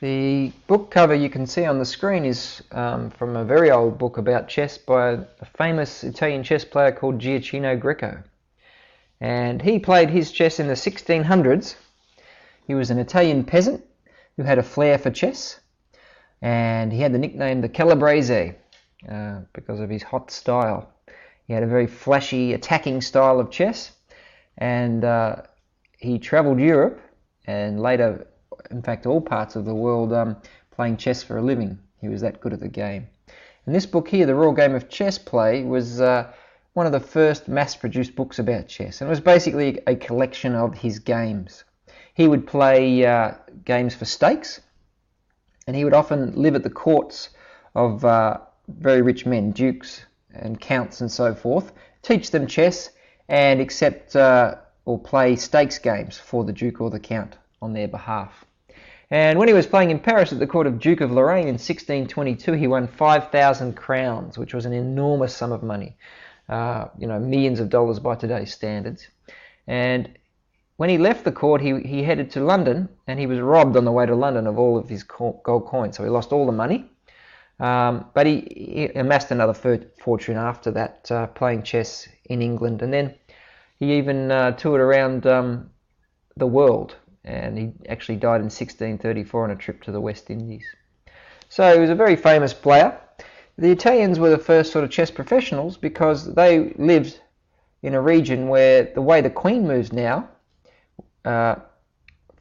The book cover you can see on the screen is from a very old book about chess by a famous Italian chess player called Greco. And he played his chess in the 1600s. He was an Italian peasant who had a flair for chess, and he had the nickname the Calabrese because of his hot style. He had a very flashy, attacking style of chess, and he travelled Europe and later, in fact, all parts of the world, playing chess for a living. He was that good at the game. And this book here, The Royal Game of Chess Play, was one of the first mass-produced books about chess, and it was basically a collection of his games. He would play games for stakes, and he would often live at the courts of very rich men, dukes and counts and so forth, teach them chess and accept or play stakes games for the duke or the count on their behalf. And when he was playing in Paris at the court of Duke of Lorraine in 1622, he won 5,000 crowns, which was an enormous sum of money, millions of dollars by today's standards. And when he left the court, he headed to London, and he was robbed on the way to London of all of his gold coins, so he lost all the money. But he amassed another fortune after that, playing chess in England, and then he even toured around the world, and he actually died in 1634 on a trip to the West Indies. So he was a very famous player. The Italians were the first sort of chess professionals because they lived in a region where the way the queen moves now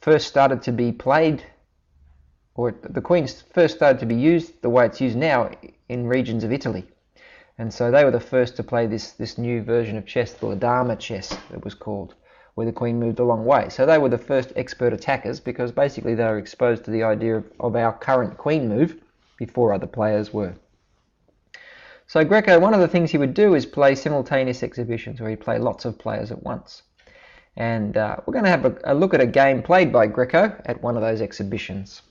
first started to be played, or the queen first started to be used the way it's used now in regions of Italy. And so they were the first to play this new version of chess, the Dama chess it was called, where the queen moved a long way. So they were the first expert attackers because basically they were exposed to the idea of our current queen move before other players were. So Greco, one of the things he would do is play simultaneous exhibitions where he'd play lots of players at once. And we're going to have a look at a game played by Greco at one of those exhibitions.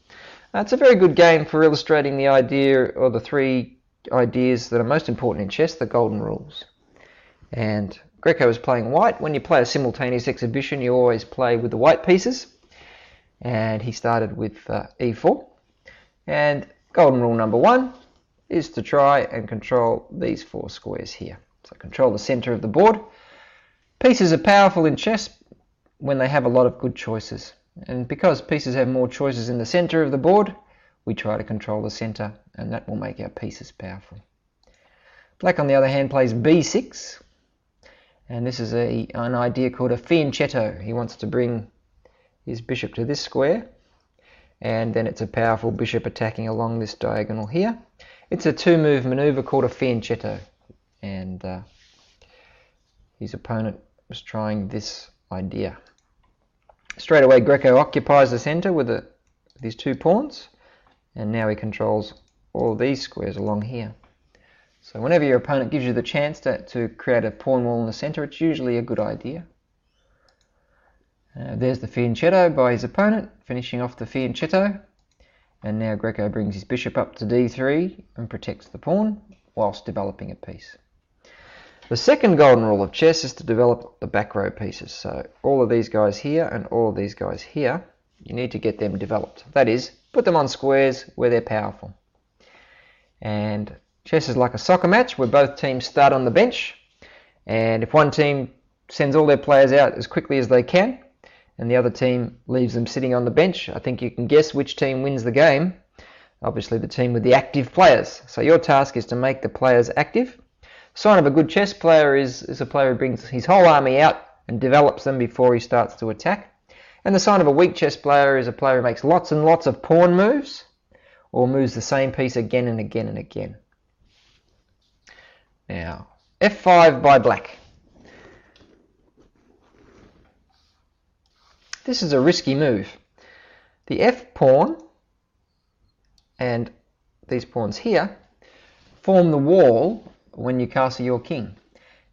It's a very good game for illustrating the idea, or the three ideas that are most important in chess, the golden rules. And Greco was playing white. When you play a simultaneous exhibition, you always play with the white pieces. And he started with e4. And golden rule number 1 is to try and control these 4 squares here. So control the center of the board. Pieces are powerful in chess when they have a lot of good choices. And because pieces have more choices in the center of the board, we try to control the center, and that will make our pieces powerful. Black, on the other hand, plays b6. And this is an idea called a fianchetto. He wants to bring his bishop to this square, and then it's a powerful bishop attacking along this diagonal here. It's a 2-move maneuver called a fianchetto, and his opponent was trying this idea. Straight away, Greco occupies the center with his 2 pawns, and now he controls all of these squares along here. So whenever your opponent gives you the chance to create a pawn wall in the center, it's usually a good idea. There's the fianchetto by his opponent, finishing off the fianchetto. And now Greco brings his bishop up to d3 and protects the pawn whilst developing a piece. The second golden rule of chess is to develop the back row pieces. So all of these guys here and all of these guys here, you need to get them developed. That is, put them on squares where they're powerful. And chess is like a soccer match where both teams start on the bench, and if one team sends all their players out as quickly as they can and the other team leaves them sitting on the bench, I think you can guess which team wins the game. Obviously the team with the active players. So your task is to make the players active. Sign of a good chess player is a player who brings his whole army out and develops them before he starts to attack. And the sign of a weak chess player is a player who makes lots and lots of pawn moves, or moves the same piece again and again and again. Now, f5 by black. This is a risky move. The f pawn and these pawns here form the wall when you castle your king.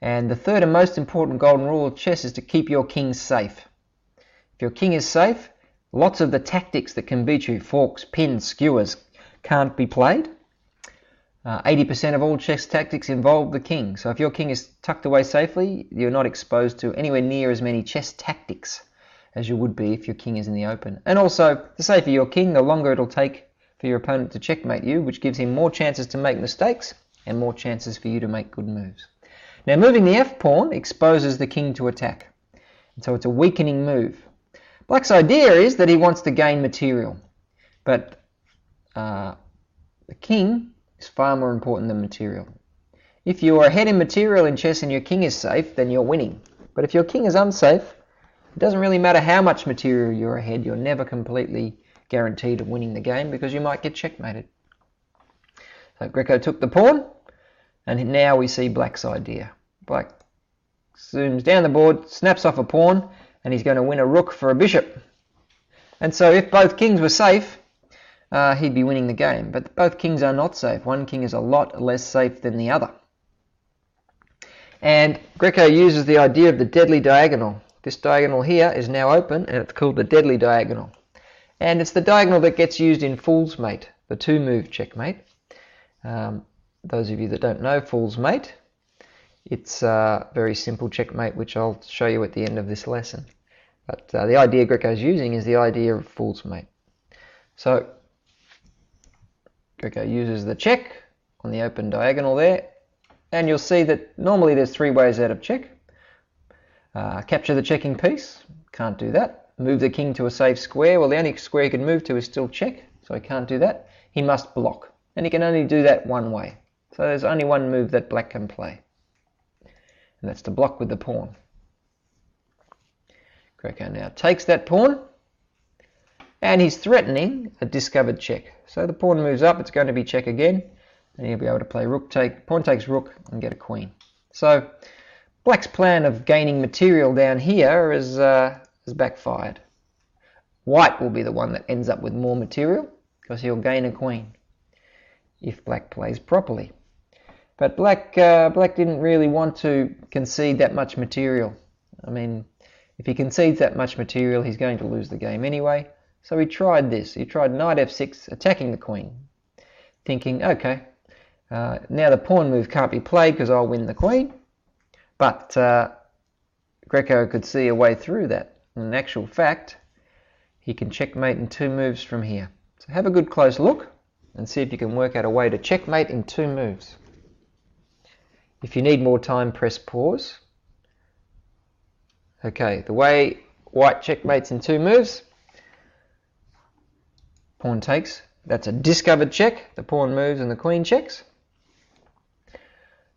And the third and most important golden rule of chess is to keep your king safe. If your king is safe, lots of the tactics that can beat you, forks, pins, skewers, can't be played. 80% of all chess tactics involve the king. So if your king is tucked away safely, you're not exposed to anywhere near as many chess tactics as you would be if your king is in the open. And also, the safer your king, the longer it'll take for your opponent to checkmate you, which gives him more chances to make mistakes and more chances for you to make good moves. Now, moving the f-pawn exposes the king to attack, and so it's a weakening move. Black's idea is that he wants to gain material, but the king is far more important than material. If you are ahead in material in chess and your king is safe, then you're winning. But if your king is unsafe, it doesn't really matter how much material you're ahead, you're never completely guaranteed of winning the game because you might get checkmated. So Greco took the pawn, and now we see Black's idea. Black zooms down the board, snaps off a pawn, and he's going to win a rook for a bishop. And so if both kings were safe, he'd be winning the game. But both kings are not safe. One king is a lot less safe than the other. And Greco uses the idea of the deadly diagonal. This diagonal here is now open, and it's called the deadly diagonal. And it's the diagonal that gets used in fool's mate, the two-move checkmate. Those of you that don't know fool's mate, it's a very simple checkmate, which I'll show you at the end of this lesson. But the idea Greco's using is the idea of fool's mate. So Greco uses the check on the open diagonal there, and you'll see that normally there's three ways out of check. Capture the checking piece, can't do that. Move the king to a safe square, well the only square he can move to is still check, so he can't do that. He must block, and he can only do that one way. So there's only one move that Black can play, and that's to block with the pawn. Greco now takes that pawn, and he's threatening a discovered check. So the pawn moves up, it's going to be check again, and he'll be able to play rook take, pawn takes rook, and get a queen. So Black's plan of gaining material down here has backfired. White will be the one that ends up with more material, because he'll gain a queen if Black plays properly. But Black didn't really want to concede that much material. I mean, if he concedes that much material, he's going to lose the game anyway. So he tried this. He tried knight f6, attacking the queen, thinking, okay, now the pawn move can't be played because I'll win the queen. But Greco could see a way through that. In actual fact, he can checkmate in two moves from here. So have a good close look and see if you can work out a way to checkmate in two moves. If you need more time, press pause. Okay, the way White checkmates in two moves, pawn takes, that's a discovered check, the pawn moves and the queen checks.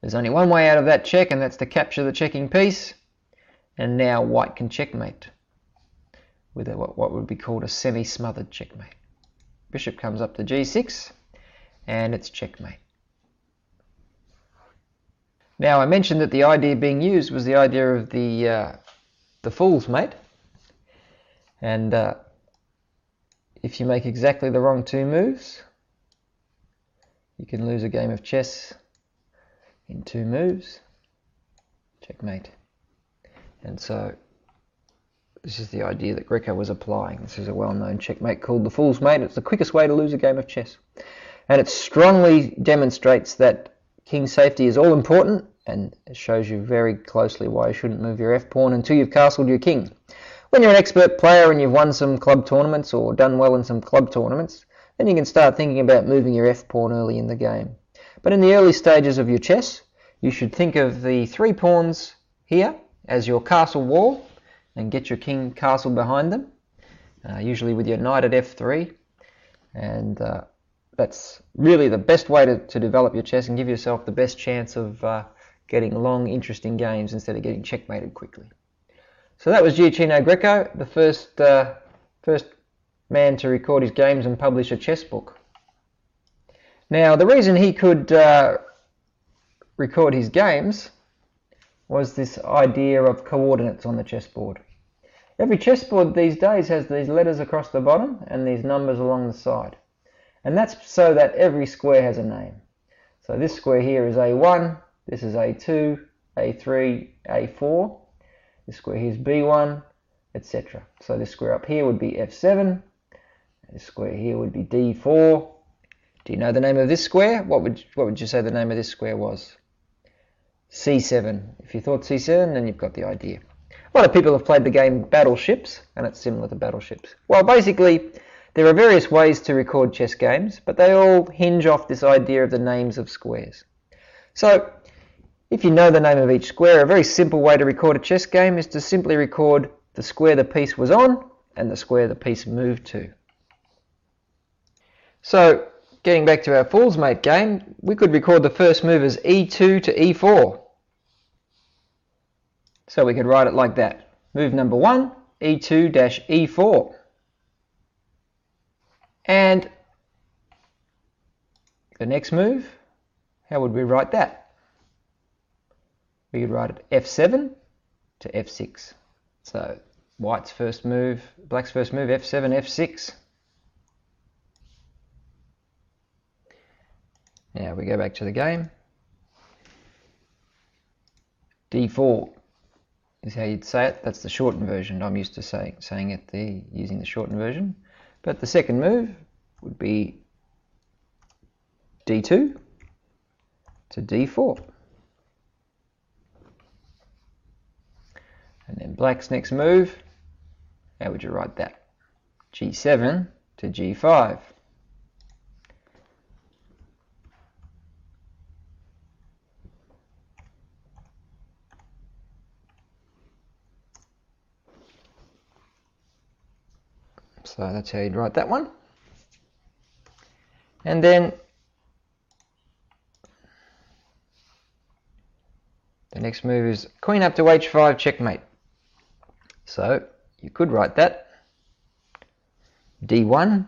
There's only one way out of that check, and that's to capture the checking piece, and now White can checkmate with what would be called a semi-smothered checkmate. Bishop comes up to g6, and it's checkmate. Now I mentioned that the idea being used was the idea of the fool's mate, and if you make exactly the wrong two moves, you can lose a game of chess in two moves. Checkmate. And so this is the idea that Greco was applying. This is a well-known checkmate called the fool's mate. It's the quickest way to lose a game of chess, and it strongly demonstrates that king safety is all important, and it shows you very closely why you shouldn't move your f-pawn until you've castled your king. When you're an expert player and you've won some club tournaments or done well in some club tournaments, then you can start thinking about moving your f-pawn early in the game. But in the early stages of your chess, you should think of the three pawns here as your castle wall and get your king castled behind them, usually with your knight at f3. And that's really the best way to develop your chess and give yourself the best chance of getting long, interesting games instead of getting checkmated quickly. So that was Gioacchino Greco, the first man to record his games and publish a chess book. Now, the reason he could record his games was this idea of coordinates on the chessboard. Every chessboard these days has these letters across the bottom and these numbers along the side. And that's so that every square has a name. So this square here is A1, this is A2, A3, A4. This square here is B1, etc. So this square up here would be F7. This square here would be D4. Do you know the name of this square? What would you say the name of this square was? C7. If you thought C7, then you've got the idea. A lot of people have played the game Battleships, and it's similar to Battleships. Well, basically, there are various ways to record chess games, but they all hinge off this idea of the names of squares. So, if you know the name of each square, a very simple way to record a chess game is to simply record the square the piece was on and the square the piece moved to. So, getting back to our Fool's Mate game, we could record the first move as e2 to e4. So we could write it like that. Move number 1, e2-e4. And the next move, how would we write that? We could write it f7 to f6. So black's first move, f7, f6. Now we go back to the game. d4 is how you'd say it. That's the shortened version. I'm used to saying it using the shortened version. But the second move would be d2 to d4. And then black's next move, how would you write that? g7 to g5. So that's how you'd write that one. And then the next move is queen up to h5 checkmate. So you could write that d1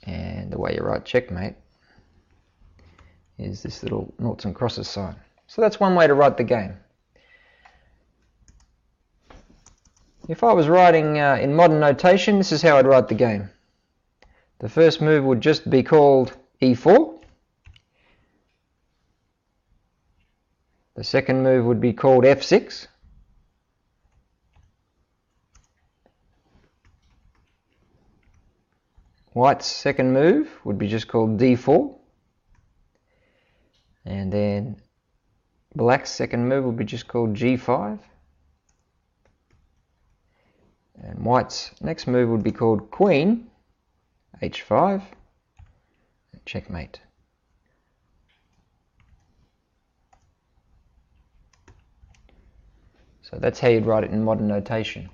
and the way you write checkmate is this little noughts and crosses sign. So that's one way to write the game. If I was writing in modern notation, this is how I'd write the game. The first move would just be called e4. The second move would be called f6. White's second move would be just called d4. And then black's second move would be just called g5. And white's next move would be called queen h5, checkmate. So that's how you'd write it in modern notation.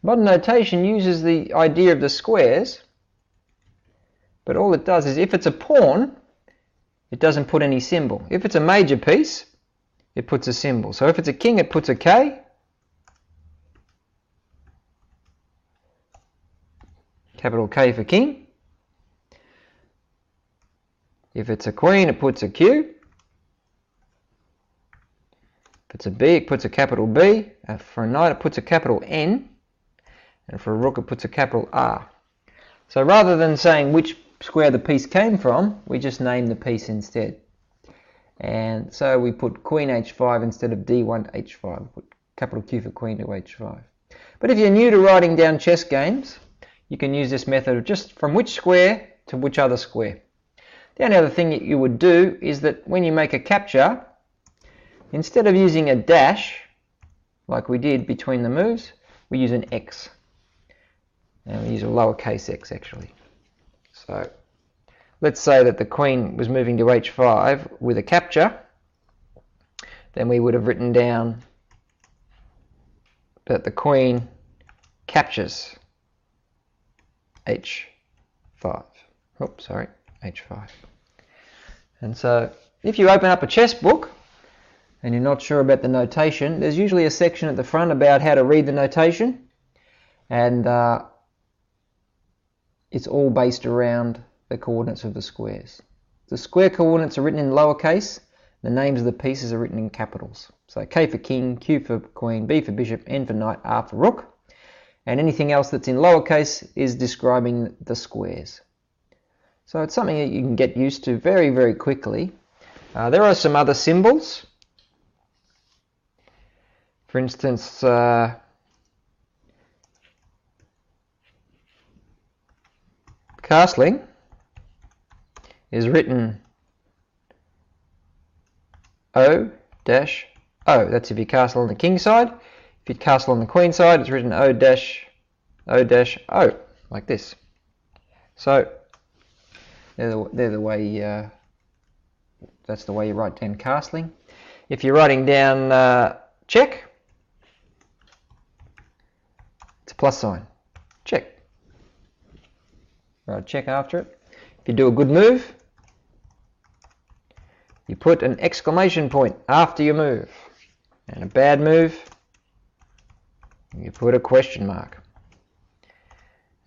Modern notation uses the idea of the squares, but all it does is if it's a pawn, it doesn't put any symbol. If it's a major piece, it puts a symbol. So if it's a king, it puts a K. Capital K for king. If it's a queen, it puts a Q. If it's a B, it puts a capital B. For a knight, it puts a capital N. And for a rook, it puts a capital R. So rather than saying which square the piece came from, we just name the piece instead. And so we put queen h5 instead of d1 to h5. We put capital Q for queen to h5. But if you're new to writing down chess games, you can use this method of just from which square to which other square. The only other thing that you would do is that when you make a capture, instead of using a dash, like we did between the moves, we use an X. And we use a lowercase x actually. So let's say that the queen was moving to h5 with a capture, then we would have written down that the queen captures h5. Oops, sorry, h5. And so if you open up a chess book and you're not sure about the notation, there's usually a section at the front about how to read the notation, and it's all based around the coordinates of the squares. The square coordinates are written in lowercase, the names of the pieces are written in capitals. So K for king, Q for queen, B for bishop, N for knight, R for rook. And anything else that's in lowercase is describing the squares. So it's something that you can get used to very, very quickly. There are some other symbols. For instance, castling is written O dash O. That's if you castle on the king side. If you castle on the queen side, it's written O dash O, like this. So they're the way. That's the way you write down castling. If you're writing down check, it's a plus sign. Check. Write check after it. If you do a good move, you put an exclamation point after your move. And a bad move, you put a question mark.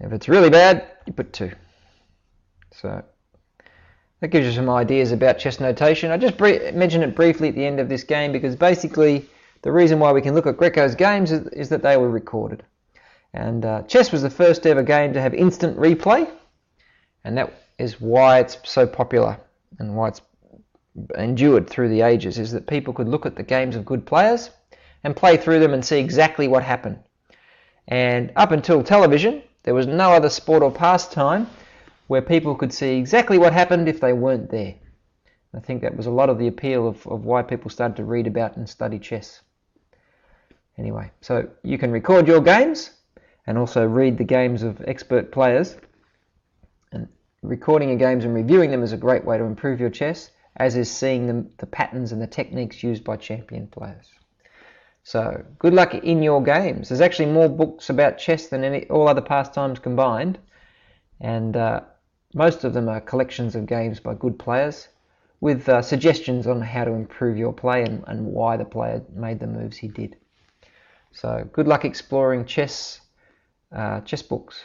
If it's really bad, you put 2. So that gives you some ideas about chess notation. I just mentioned it briefly at the end of this game because basically the reason why we can look at Greco's games is that they were recorded. And chess was the first ever game to have instant replay, and that is why it's so popular and why it's endured through the ages, is that people could look at the games of good players and play through them and see exactly what happened. And up until television, there was no other sport or pastime where people could see exactly what happened if they weren't there. I think that was a lot of the appeal of why people started to read about and study chess. Anyway, so you can record your games and also read the games of expert players. And recording your games and reviewing them is a great way to improve your chess, as is seeing the patterns and the techniques used by champion players. So good luck in your games. There's actually more books about chess than all other pastimes combined, and most of them are collections of games by good players with suggestions on how to improve your play and why the player made the moves he did. So good luck exploring chess books.